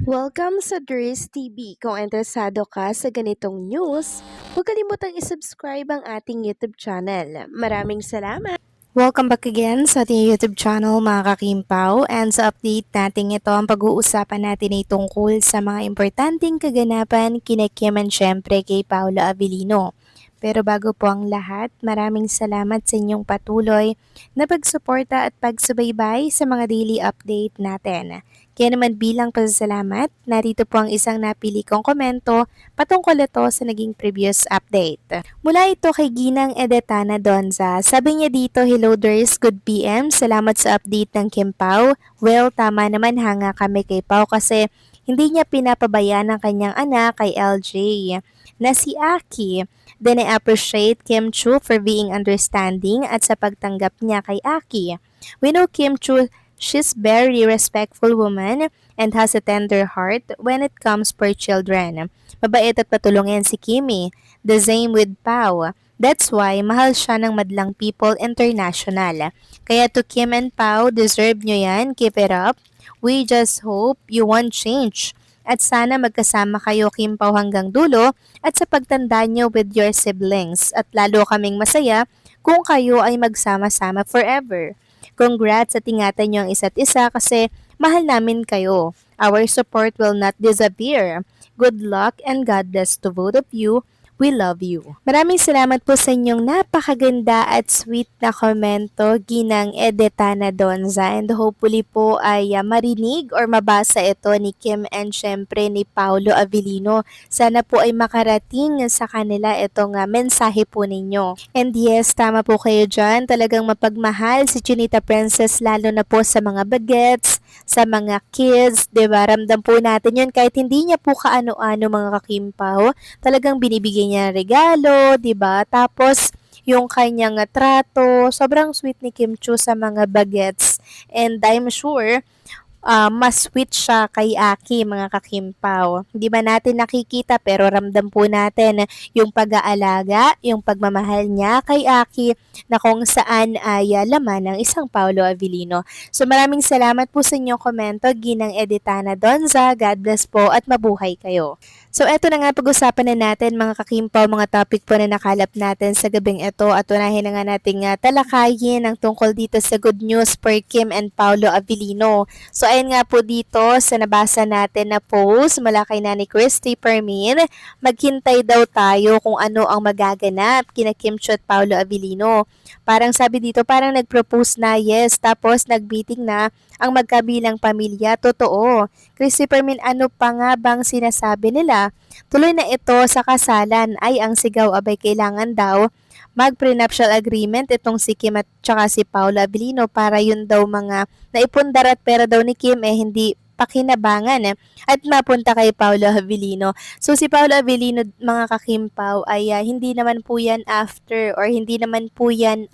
Welcome sa Dries TV. Kung interesado ka sa ganitong news, huwag kalimutang isubscribe ang ating YouTube channel. Maraming salamat! Welcome back again sa ating YouTube channel mga kakimpaw, and sa update natin ito ang pag-uusapan natin ay tungkol sa mga importanteng kaganapan kina Kim and syempre kay Paolo Avellino. Pero bago po ang lahat, maraming salamat sa inyong patuloy na pagsuporta at pagsubaybay sa mga daily update natin. Kaya naman bilang pasasalamat, narito po ang isang napili kong komento patungkol ito sa naging previous update. Mula ito kay Ginang Edetana Donza. Sabi niya dito, "Hello Ders, good PM. Salamat sa update ng Kim Pao. Well, tama naman hanga kami kay Pao kasi hindi niya pinapabayaan ang kanyang anak kay LJ na si Aki. Then I appreciate Kim Chu for being understanding at sa pagtanggap niya kay Aki. We know Kim Chu, she's very respectful woman and has a tender heart when it comes for children. Mabait at patulungin si Kimi. The same with Pau. That's why mahal siya ng Madlang People International. Kaya to Kim and Pau, deserve nyo yan. Keep it up. We just hope you won't change. At sana magkasama kayo Kim Pao hanggang dulo at sa pagtanda nyo with your siblings. At lalo kaming masaya kung kayo ay magsama-sama forever. Congrats at ingatan nyo ang isa't isa kasi mahal namin kayo. Our support will not disappear. Good luck and God bless to both of you. We love you." Maraming salamat po sa inyong napakaganda at sweet na komento, Ginang Edetana Donza. And hopefully po ay marinig or mabasa ito ni Kim and syempre ni Paolo Avellino. Sana po ay makarating sa kanila itong mensahe po ninyo. And yes, tama po kayo dyan. Talagang mapagmahal si Chinita Princess lalo na po sa mga bagets, sa mga kids, 'di ba? Ramdam po natin 'yun kahit hindi niya po kaano-ano mga kakimpaw, talagang binibigyan niya ng regalo, 'di ba? Tapos yung kanyang trato, sobrang sweet ni Kim Chu sa mga bagets. And I'm sure mas sweet siya kay Aki, mga kakimpaw. Hindi ba natin nakikita pero ramdam po natin yung pag-aalaga, yung pagmamahal niya kay Aki na kung saan ay laman ng isang Paolo Avellino. So maraming salamat po sa inyong komento, Ginang Editana Donza. God bless po at mabuhay kayo. So eto na nga pag-usapan na natin mga kakimpaw, mga topic po na nakalap natin sa gabing ito at unahin na nga nating talakayin ang tungkol dito sa good news for Kim and Paolo Avellino. So ayun nga po dito sa nabasa natin na post mula kay Nani Christy Permin, maghintay daw tayo kung ano ang magaganap kina Kim Chu at Paolo Avellino. Parang sabi dito, parang nag-propose na yes, tapos nag-meeting na ang magkabilang pamilya. Totoo. Christy Permin, ano pa nga bang sinasabi nila? Tuloy na ito sa kasalan ay ang sigaw abay kailangan daw mag-prenuptial agreement itong si Kim at saka si Paula Avellino para yun daw mga naipundar at pera daw ni Kim hindi pakinabangan at mapunta kay Paolo Avellino. So si Paolo Avellino mga kakimpaw ay hindi naman po yan after or hindi naman po yan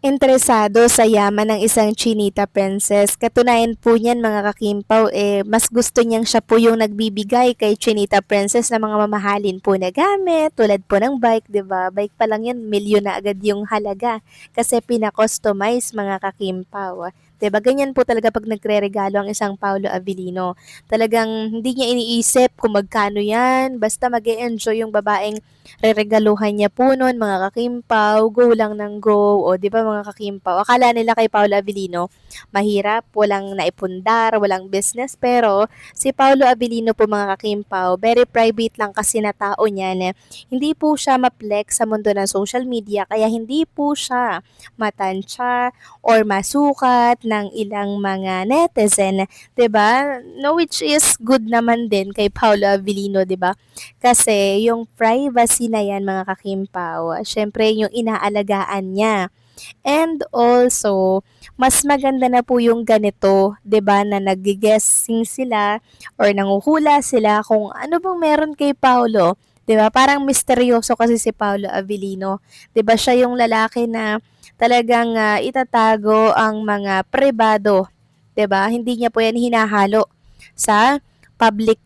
interesado sa yaman ng isang Chinita Princess. Katunayan po niyan mga kakimpaw mas gusto niyang siya po yung nagbibigay kay Chinita Princess ng mga mamahalin po na gamit tulad po ng bike, 'di ba? Bike pa lang yan, milyon na agad yung halaga kasi pina-customize mga kakimpaw. Diba? Ganyan po talaga pag nagre-regalo ang isang Paolo Avellino. Talagang hindi niya iniisip kung magkano yan. Basta mag-e-enjoy yung babaeng reregaluhan niya po nun, mga kakimpaw. Go lang ng go. O, di ba mga kakimpaw? Akala nila kay Paolo Avellino, mahirap, walang naipundar, walang business. Pero si Paolo Avellino po mga kakimpaw, very private lang kasi na tao niyan. Hindi po siya ma-flex sa mundo ng social media. Kaya hindi po siya matansya or masukat ng ilang mga netizen, 'di ba? No, which is good naman din kay Paolo Avellino, 'di ba? Kasi yung privacy na 'yan mga kakimpaw, syempre yung inaalagaan niya. And also, mas maganda na po yung ganito, 'di ba, na nag-guessing sila or nanguhula sila kung ano bang meron kay Paolo. 'Di ba? Parang misteryoso kasi si Paolo Avellino. 'Di ba siya yung lalaki na talagang itatago ang mga pribado, 'di ba? Hindi niya po 'yan hinahalo sa public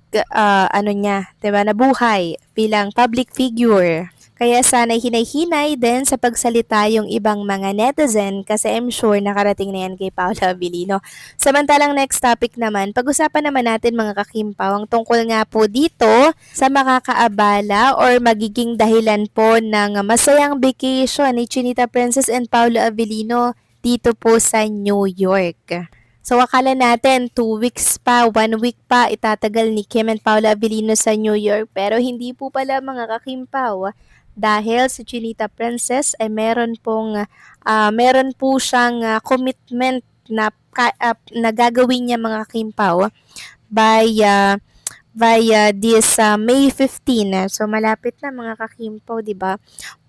ano niya, 'di ba? Na buhay bilang public figure. Kaya sana hinay-hinay din sa pagsalita yung ibang mga netizen kasi I'm sure nakarating na yan kay Paula Abilino. Samantalang next topic naman, pag-usapan naman natin mga kakimpaw ang tungkol nga po dito sa makakaabala or magiging dahilan po ng masayang vacation ni Chinita Princess and Paula Abilino dito po sa New York. So akala natin 2 weeks pa, 1 week pa itatagal ni Kim and Paula Abilino sa New York pero hindi po pala mga kakimpaw dahil si Chinita Princess ay meron po siyang commitment na gagawin niya mga kakimpaw by this May 15. So malapit na mga kakimpaw, 'di ba?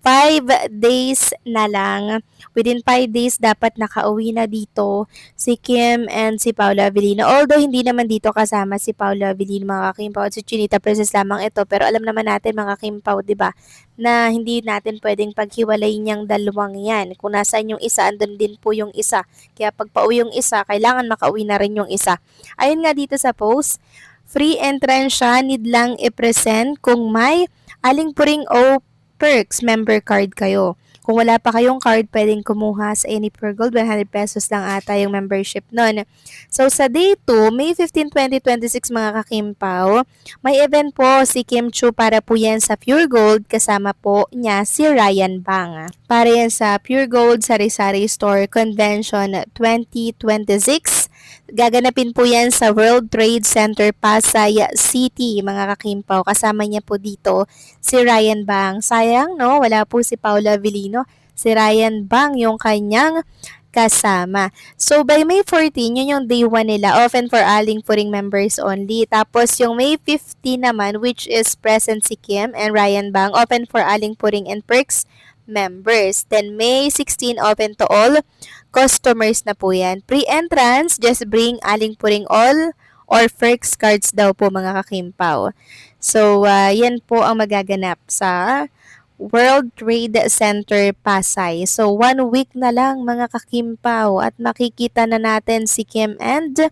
5 days na lang. Within 5 days, dapat nakauwi na dito si Kim and si Paula Abilino. Although, hindi naman dito kasama si Paula Abilino, mga kakimpaw, at si Chinita Princess lamang ito. Pero alam naman natin, mga kakimpaw, di ba, na hindi natin pwedeng paghiwalay niyang dalawang yan. Kung nasaan yung isa, andun din po yung isa. Kaya pag pauwi yung isa, kailangan makauwi na rin yung isa. Ayun nga dito sa post, free entrance siya, need lang i-present kung may aling puring o perks member card kayo. Kung wala pa kayong card, pwedeng kumuha sa any per gold. 100 pesos lang ata yung membership nun. So, sa day 2, May 15, 2026 mga kakimpaw, may event po si Kim Chu para po yan sa Pure Gold. Kasama po niya si Ryan Bang. Para yan sa Pure Gold Sari-Sari Store Convention 2026. Gaganapin po yan sa World Trade Center, Pasay City, mga kakimpaw. Kasama niya po dito si Ryan Bang. Sayang, no? Wala po si Paula Abilino. Si Ryan Bang yung kanyang kasama. So, by May 14, yun yung day 1 nila. Open for aling puring members only. Tapos, yung May 15 naman, which is present si Kim and Ryan Bang, open for aling puring and perks members. Then, May 16, open to all customers na po yan. Pre-entrance, just bring aling puring all or perks cards daw po mga kakimpaw. So, yan po ang magaganap sa World Trade Center Pasay. So, 1 week na lang mga kakimpaw at makikita na natin si Kim and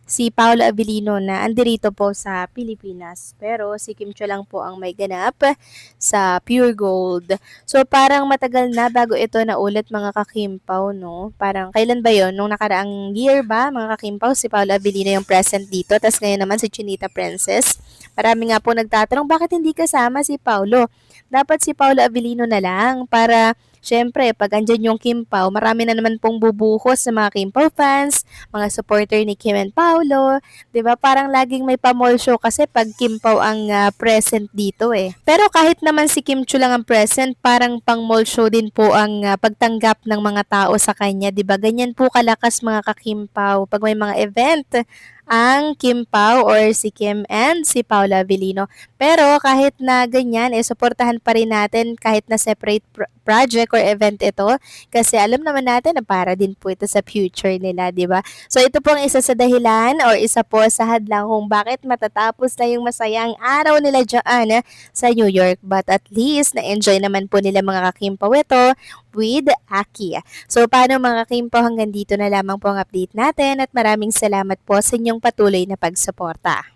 si Paula Abilino na andirito po sa Pilipinas. Pero si Kim Cho lang po ang may ganap sa Pure Gold. So parang matagal na bago ito naulit mga kakimpaw, no? Parang kailan ba yon? Nung nakaraang year ba mga kakimpaw si Paula Abilino yung present dito. Tapos ngayon naman si Chinita Princess. Marami nga po nagtatanong bakit hindi kasama si Paulo? Dapat si Paula Abilino na lang para syempre, pag andyan yung Kim Pao, marami na naman pong bubuhos sa mga Kim Pao fans, mga supporter ni Kim and Paolo, 'di ba? Parang laging may pa-mall show kasi pag Kim Pao ang present dito eh. Pero kahit naman si Kim Chu lang ang present, parang pang-mall show din po ang pagtanggap ng mga tao sa kanya, 'di ba? Ganyan po kalakas mga ka-Kim Pao pag may mga event ang Kim Pao or si Kim and si Paula Abilino. Pero kahit na ganyan, suportahan pa rin natin kahit na separate project or event ito kasi alam naman natin na para din po ito sa future nila, di ba? So ito po ang isa sa dahilan or isa po sa hadlang kung bakit matatapos na yung masayang araw nila dyan sa New York. But at least na-enjoy naman po nila mga kakimpaw ito with Aki. So paano mga kakimpaw, hanggang dito na lamang po ang update natin at maraming salamat po sa inyong patuloy na pagsuporta.